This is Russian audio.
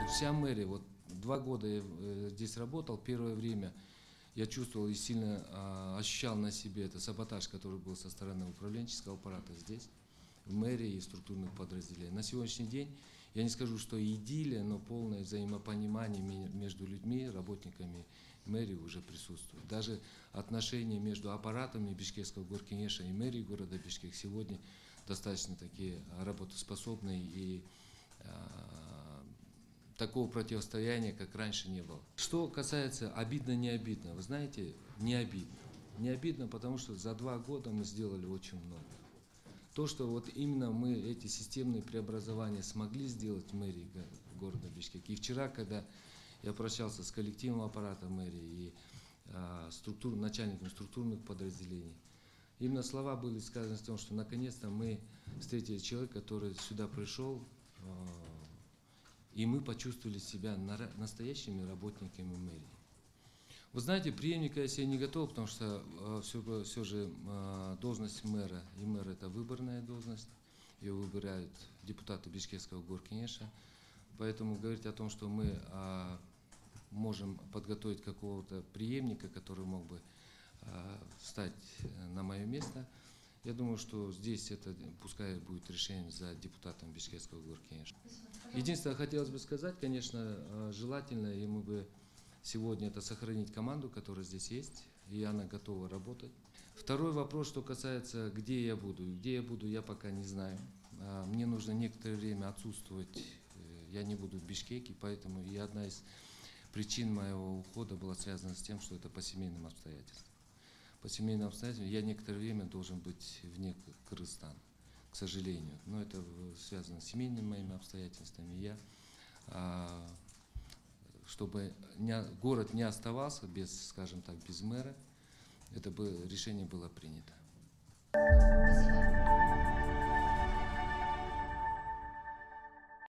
Вся мэрия, вот 2 года я здесь работал, первое время я чувствовал и сильно ощущал на себе это саботаж, который был со стороны управленческого аппарата здесь, в мэрии и структурных подразделениях. На сегодняшний день я не скажу, что идиллия, но полное взаимопонимание между людьми, работниками мэрии уже присутствует. Даже отношения между аппаратами Бишкекского горкеңеша и мэрией города Бишкек сегодня достаточно такие работоспособные, и такого противостояния, как раньше, не было. Что касается обидно-не обидно, вы знаете, не обидно. Не обидно, потому что за 2 года мы сделали очень много. То, что вот именно мы эти системные преобразования смогли сделать в мэрии города Бишкек. И вчера, когда я прощался с коллективом аппарата мэрии и начальником структурных подразделений, именно слова были сказаны о том, что наконец-то мы встретили человека, который сюда пришел, и мы почувствовали себя настоящими работниками мэрии. Вы знаете, преемника я себе не готов, потому что все же должность мэра, и мэр — это выборная должность, ее выбирают депутаты Бишкекского горкеңеша. Поэтому говорить о том, что мы можем подготовить какого-то преемника, который мог бы встать на мое место, я думаю, что здесь это пускай будет решение за депутатом Бишкекского горкеңеша. Единственное, хотелось бы сказать, конечно, желательно ему бы сегодня это сохранить команду, которая здесь есть, и она готова работать. Второй вопрос, что касается, где я буду. Где я буду, я пока не знаю. Мне нужно некоторое время отсутствовать, я не буду в Бишкеке, поэтому и одна из причин моего ухода была связана с тем, что это по семейным обстоятельствам. По семейным обстоятельствам я некоторое время должен быть вне Кыргызстана, к сожалению. Но это связано с семейными моими обстоятельствами. Я, чтобы город не оставался без, скажем так, без мэра, это решение было принято.